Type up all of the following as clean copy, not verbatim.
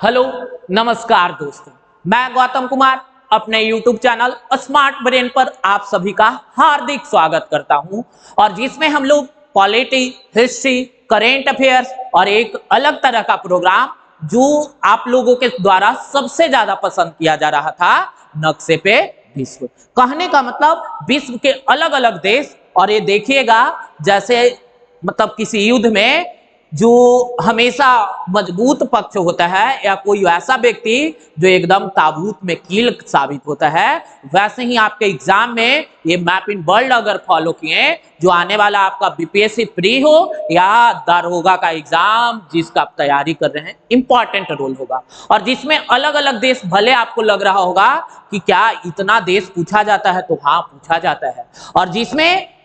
Hello नमस्कार दोस्तों, मैं गौतम कुमार अपने YouTube चैनल स्मार्ट ब्रेन पर आप सभी का हार्दिक स्वागत करता हूं और जिसमें हम लोग पॉलिटी, हिस्ट्री, करेंट अफेयर्स और एक अलग तरह का प्रोग्राम जो आप लोगों के द्वारा सबसे ज्यादा पसंद किया जा रहा था, नक्शे पे विश्व। कहने का मतलब विश्व के अलग अलग देश। और ये देखिएगा जैसे मतलब किसी युद्ध में जो हमेशा मजबूत पक्ष होता है या कोई ऐसा व्यक्ति जो एकदम ताबूत में कील साबित होता है, वैसे ही आपके एग्जाम में ये मैप इन वर्ल्ड अगर फॉलो किए, जो आने वाला आपका बीपीएससी प्री हो या दारोगा का एग्जाम जिसका आप तैयारी कर रहे हैं, इंपॉर्टेंट रोल होगा। और जिसमें अलग अलग देश, भले आपको लग रहा होगा कि क्या इतना देश पूछा जाता है, तो हाँ पूछा जाता है। और जिसमें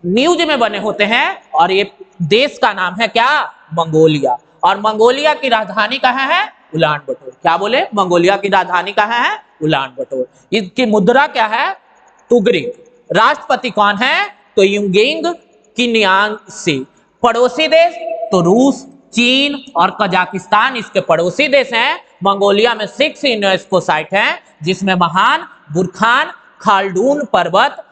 न्यूज में बने होते हैं और ये देश का नाम है क्या? मंगोलिया। और मंगोलिया की राजधानी कहाँ है? उलान बटोर। क्या बोले? मंगोलिया की राजधानी कहाँ है? उलान बटोर। इसकी मुद्रा क्या है? तुगरिक। राष्ट्रपति कौन है? तो युंगिंग किन्यानसी। पड़ोसी देश तो रूस, चीन और कजाकिस्तान इसके पड़ोसी देश हैं। मंगोलिया में 6 यूनेस्को साइट हैं, जिसमें महान बुरखान खाल्डून पर्वत,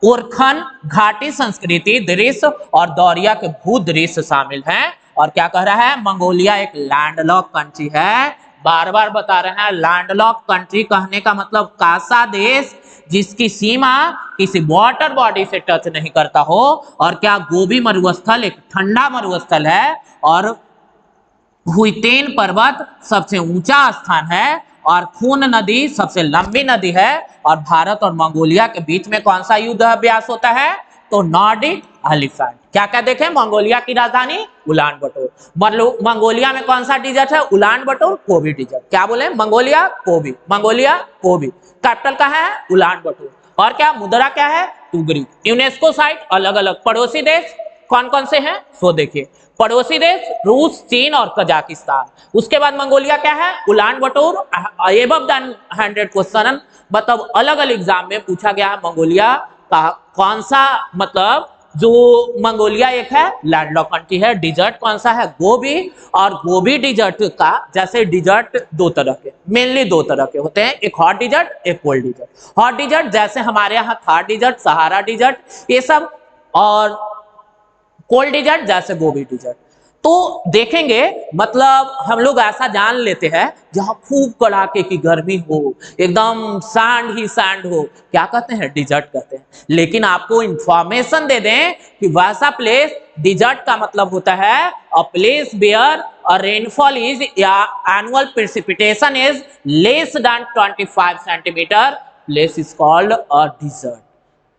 ओरखन घाटी संस्कृति दृश्य और दौरिया के भू दृश्य शामिल हैं। और क्या कह रहा है? मंगोलिया एक लैंडलॉक कंट्री है। बार बार बता रहे हैं, लैंडलॉक कंट्री कहने का मतलब कासा देश जिसकी सीमा किसी वाटर बॉडी से टच नहीं करता हो। और क्या गोबी मरुस्थल एक ठंडा मरुस्थल है और हुइतेन पर्वत सबसे ऊंचा स्थान है और खून नदी सबसे लंबी नदी है। और भारत और मंगोलिया के बीच में कौन सा युद्ध अभ्यास होता है? तो नॉर्डिक एलिफेंट। क्या क्या देखें? मंगोलिया की राजधानी उलान बटोर। मंगोलिया में कौन सा डिजर्ट है? उलान बटोर कोबी डिजर्ट। क्या बोले? मंगोलिया कोबी, मंगोलिया कोबी। कैपिटल कहाँ है? उलान बटोर। और क्या मुद्रा क्या है? तुगरिक। यूनेस्को साइट अलग अलग। पड़ोसी देश कौन कौन से हैं? सो देखिए, पड़ोसी देश रूस, चीन और कजाकिस्तान। उसके बाद मंगोलिया क्या है? उलान बटोर। एबव द 100 क्वेश्चन मतलब अलग अलग एग्जाम में पूछा गया है मंगोलिया का कौन सा, मतलब जो मंगोलिया एक है लैंडलॉक कंट्री है। डिजर्ट कौन सा है? गोबी। और गोबी डिजर्ट का जैसे डिजर्ट दो तरह के, मेनली दो तरह के होते हैं, एक हॉट डिजर्ट, एक कोल्ड डिजर्ट। हॉट डिजर्ट जैसे हमारे यहाँ थार डिजर्ट, सहारा डिजर्ट, ये सब। और कोल्ड डिजर्ट जैसे गोबी डिजर्ट। तो देखेंगे मतलब हम लोग ऐसा जान लेते हैं जहां खूब कड़ाके की गर्मी हो, एकदम सैंड ही सैंड हो, क्या कहते हैं? डिजर्ट कहते हैं। लेकिन आपको इंफॉर्मेशन दे दें कि वैसा प्लेस, डिजर्ट का मतलब होता है a place where a rainfall is या annual precipitation is less than 25 centimetre, place is called a desert.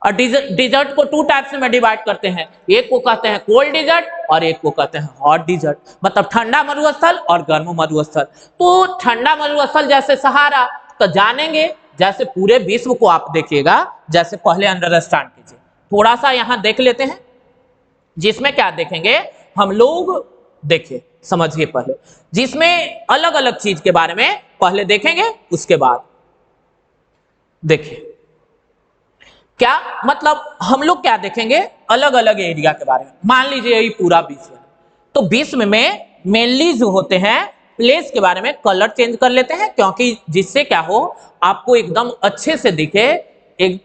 और डिजर्ट को 2 टाइप्स में डिवाइड करते हैं, एक को कहते हैं कोल्ड डिजर्ट और एक को कहते हैं हॉट डिजर्ट, मतलब ठंडा मरुस्थल और गर्म मरुस्थल। तो ठंडा मरुस्थल जैसे सहारा तो जानेंगे, जैसे पूरे विश्व को आप देखिएगा, जैसे पहले अंडरस्टैंड कीजिए, थोड़ा सा यहां देख लेते हैं, जिसमें क्या देखेंगे हम लोग, देखिए समझिए पहले, जिसमें अलग अलग चीज के बारे में पहले देखेंगे, उसके बाद देखिए क्या मतलब हम लोग क्या देखेंगे अलग अलग एरिया के बारे में। मान लीजिए ये पूरा विश्व है, तो विश्व में मेनली जो होते हैं प्लेस के बारे में कलर चेंज कर लेते हैं, क्योंकि जिससे क्या हो आपको एकदम अच्छे से दिखे एक,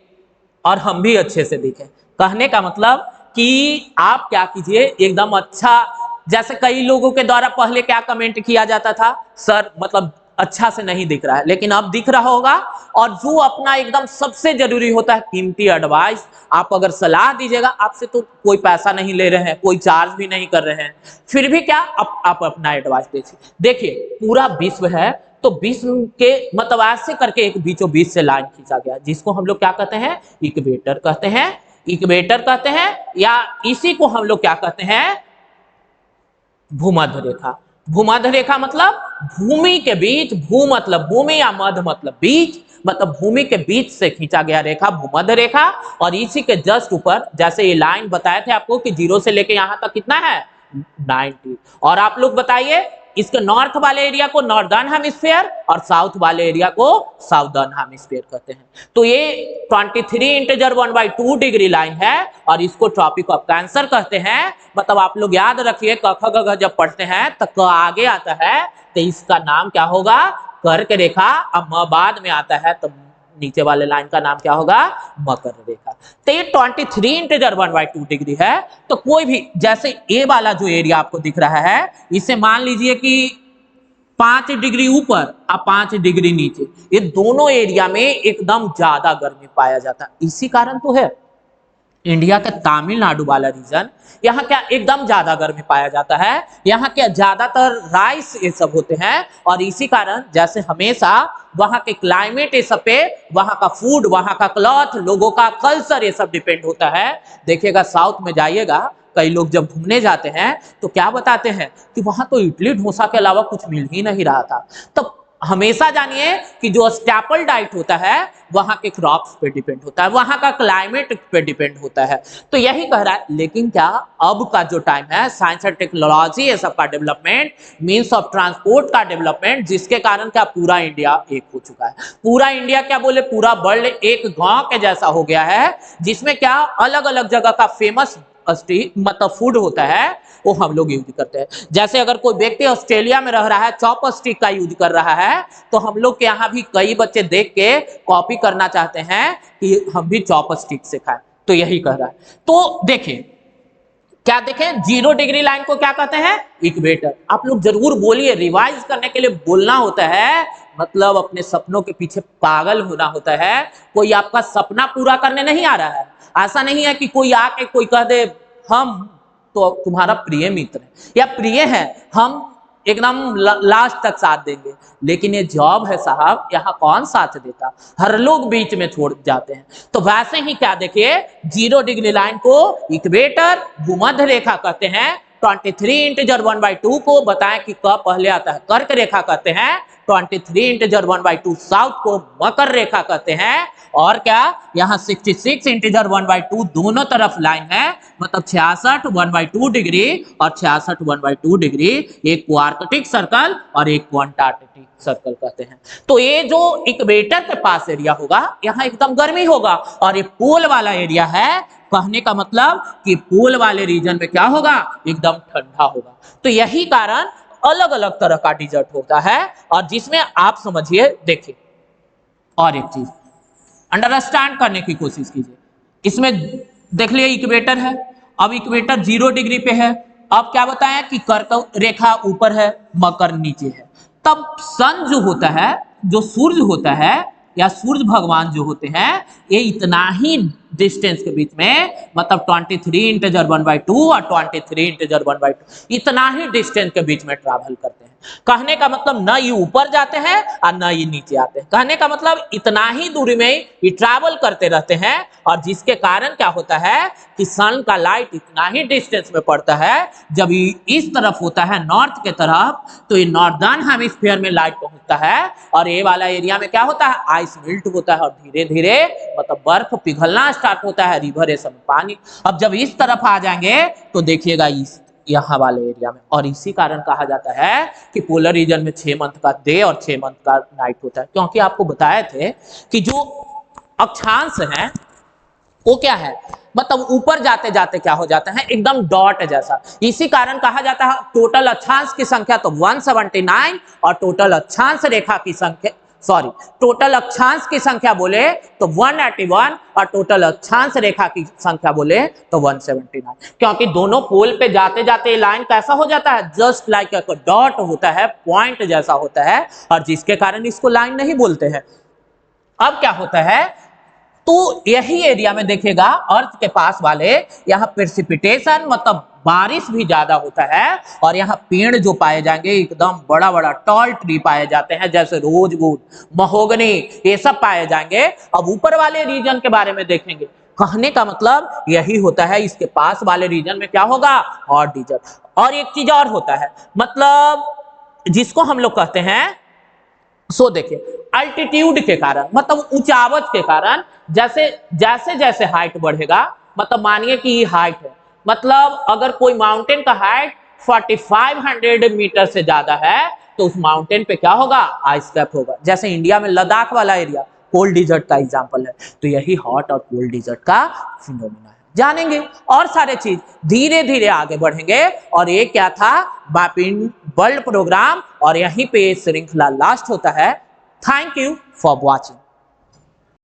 और हम भी अच्छे से दिखे। कहने का मतलब कि आप क्या कीजिए एकदम अच्छा, जैसे कई लोगों के द्वारा पहले क्या कमेंट किया जाता था, सर मतलब अच्छा से नहीं दिख रहा है, लेकिन अब दिख रहा होगा। और जो अपना एकदम सबसे जरूरी होता है कीमती एडवाइस, आप अगर सलाह दीजिएगा, आपसे तो कोई पैसा नहीं ले रहे हैं, कोई चार्ज भी नहीं कर रहे हैं, फिर भी क्या आप अपना एडवाइस दीजिए। देखिए पूरा विश्व है, तो विश्व के मतलब ऐसे करके एक बीचों बीच से लाइन खींचा गया, जिसको हम लोग क्या कहते हैं? इक्वेटर कहते हैं। इक्वेटर कहते हैं, या इसी को हम लोग क्या कहते हैं? भूमध्य रेखा। भूमध्य रेखा मतलब भूमि के बीच, भू मतलब भूमि या मध्य मतलब बीच, मतलब भूमि के बीच से खींचा गया रेखा भूमध्य रेखा। और इसी के जस्ट ऊपर जैसे ये लाइन बताए थे आपको कि 0 से लेके यहां तक कितना है? 90। और आप लोग बताइए इसके नॉर्थ वाले एरिया को नॉर्दर्न हेमिस्फीयर और साउथ वाले एरिया को साउदर्न हेमिस्फीयर कहते हैं। तो ये 23 इंटीजर 1/2 डिग्री लाइन है और इसको ट्रॉपिक ऑफ कैंसर कहते हैं। मतलब आप लोग याद रखिए क ख ग घ जब पढ़ते हैं तो क आगे आता है तो इसका नाम क्या होगा, कर्क रेखा। अब म बाद में आता है तो नीचे वाले लाइन का नाम क्या होगा, मकर रेखा। तो ये 23 इंटीजर 1/2 डिग्री है। तो कोई भी जैसे ए वाला जो एरिया आपको दिख रहा है इसे मान लीजिए कि 5 डिग्री ऊपर और 5 डिग्री नीचे, ये दोनों एरिया में एकदम ज्यादा गर्मी पाया जाता है। इसी कारण तो है इंडिया के तमिलनाडु वाला रीजन, यहाँ क्या एकदम ज्यादा गर्मी पाया जाता है। यहाँ क्या ज्यादातर राइस ये सब होते हैं और इसी कारण जैसे हमेशा वहाँ के क्लाइमेट ये सब पे वहाँ का फूड, वहाँ का क्लॉथ, लोगों का कल्चर ये सब डिपेंड होता है। देखिएगा साउथ में जाइएगा, कई लोग जब घूमने जाते हैं तो क्या बताते हैं कि वहां तो इडली डोसा के अलावा कुछ मिल ही नहीं रहा था। तो हमेशा जानिए कि जो स्टेपल डाइट होता है वहां के क्रॉप्स पे डिपेंड होता है, वहां का क्लाइमेट पे डिपेंड होता है। तो यही कह रहा है। लेकिन क्या अब का जो टाइम है, साइंस एंड टेक्नोलॉजी ये सब का डेवलपमेंट, मीन्स ऑफ ट्रांसपोर्ट का डेवलपमेंट, जिसके कारण क्या पूरा इंडिया एक हो चुका है। पूरा इंडिया क्या बोले, पूरा वर्ल्ड एक गांव के जैसा हो गया है, जिसमें क्या अलग अलग जगह का फेमस मतलब फूड होता है वो हम लोग यूज करते हैं। जैसे अगर कोई व्यक्ति ऑस्ट्रेलिया में रह रहा है, चॉपस्टिक का यूज कर रहा है, तो हम लोग के यहाँ भी कई बच्चे देख के कॉपी करना चाहते हैं कि हम भी चॉपस्टिक से खाएं। तो यही कह रहा है। तो देखिए क्या देखें, 0 डिग्री लाइन को क्या कहते हैं, इक्वेटर। आप लोग जरूर बोलिए, रिवाइज करने के लिए बोलना होता है। मतलब अपने सपनों के पीछे पागल होना होता है। कोई आपका सपना पूरा करने नहीं आ रहा है, ऐसा नहीं है कि कोई आके कोई कह दे हम तो तुम्हारा प्रिय मित्र है या प्रिय है, हम एकदम लास्ट तक साथ देंगे। लेकिन ये जॉब है साहब, यहाँ कौन साथ देता, हर लोग बीच में छोड़ जाते हैं। तो वैसे ही क्या देखिए, 0 डिग्री लाइन को इक्वेटर भूमध्य रेखा कहते हैं। 23 इंटीजर 1/2 को बताएं कि कब पहले आता है, कर्क रेखा कहते हैं। 23 इंटीजर 1/2 साउथ को मकर रेखा कहते हैं। और क्या यहाँ 66 इंटीजर 1/2 दोनों तरफ लाइन है, मतलब 66 1/2 डिग्री और 66 1/2 डिग्री, एक को आर्कटिक सर्कल और एक को अंटार्कटिक सर्कल कहते हैं। तो ये जो इक्वेटर के पास एरिया होगा यहाँ एकदम गर्मी होगा, और ये पोल वाला एरिया है, कहने का मतलब कि पोल वाले रीजन में क्या होगा, एकदम ठंडा होगा। तो यही कारण अलग अलग तरह का डिजर्ट होता है, और जिसमें आप समझिए, देखिए और एक चीज अंडरस्टैंड करने की कोशिश कीजिए। इसमें देख लिया इक्वेटर है, अब इक्वेटर 0 डिग्री पे है। अब क्या बताया कि कर्क रेखा ऊपर है, मकर नीचे है। तब सन जो होता है, जो सूर्य होता है या सूर्य भगवान जो होते हैं, ये इतना ही डिस्टेंस के बीच में, मतलब 23 इंटीजर 1/2 और 23 इंटीजर 1/2 इतना ही डिस्टेंस के बीच में ट्रैवल करते हैं। कहने का मतलब न ये ऊपर जाते हैं और न ये नीचे आते हैं। कहने का मतलब इतना ही दूरी में ये ट्रैवल करते रहते हैं, और जिसके कारण क्या होता है कि सन का लाइट इतना ही डिस्टेंस में पड़ता है। जब ये इस तरफ होता है नॉर्थ के तरफ, तो ये नॉर्दर्न हेमिस्फीयर में लाइट पहुंचता है, और ये वाला एरिया में क्या होता है, आइस मेल्ट होता है और धीरे धीरे मतलब बर्फ पिघलना स्टार्ट होता है, रिवर ये सब पानी। अब जब इस तरफ आ जाएंगे तो देखिएगा इस यहाँ वाले एरिया में, और इसी कारण कहा जाता है कि पोलर रीजन में 6 मंथ का डे और 6 मंथ का नाइट होता है। क्योंकि आपको बताए थे कि जो अक्षांश है वो क्या है, मतलब ऊपर जाते जाते क्या हो जाता है, एकदम डॉट जैसा। इसी कारण कहा जाता है टोटल अक्षांश की संख्या तो 179, और टोटल अक्षांश रेखा की संख्या, सॉरी, टोटल अक्षांश की संख्या बोले तो 181, और टोटल अक्षांश रेखा की संख्या बोले तो 179। क्योंकि दोनों पोल पे जाते जाते लाइन कैसा हो जाता है, जस्ट लाइक एक डॉट होता है, पॉइंट जैसा होता है, और जिसके कारण इसको लाइन नहीं बोलते हैं। अब क्या होता है, तो यही एरिया में देखिएगा अर्थ के पास वाले यहाँ प्रेसिपिटेशन मतलब बारिश भी ज्यादा होता है, और यहाँ पेड़ जो पाए जाएंगे एकदम बड़ा बड़ा टॉल ट्री पाए जाते हैं, जैसे रोजवुड, महोगनी, ये सब पाए जाएंगे। अब ऊपर वाले रीजन के बारे में देखेंगे, कहने का मतलब यही होता है, इसके पास वाले रीजन में क्या होगा, हॉट डिजर्ट। और एक चीज और होता है, मतलब जिसको हम लोग कहते हैं, सो देखिए अल्टीट्यूड के कारण, मतलब ऊंचावच के कारण, जैसे जैसे जैसे हाइट बढ़ेगा, मतलब मानिए कि ये हाइट है, मतलब अगर कोई माउंटेन का हाइट 4500 मीटर से ज्यादा है तो उस माउंटेन पे क्या होगा, आइस कैप होगा। जैसे इंडिया में लद्दाख वाला एरिया कोल्ड डिजर्ट का एग्जांपल है, तो यही हॉट और कोल्ड डिजर्ट का फिनोमेना है। जानेंगे और सारे चीज, धीरे धीरे आगे बढ़ेंगे। और ये क्या था, मैपिंग वर्ल्ड प्रोग्राम, और यहीं पे श्रृंखला लास्ट होता है। Thank you for watching.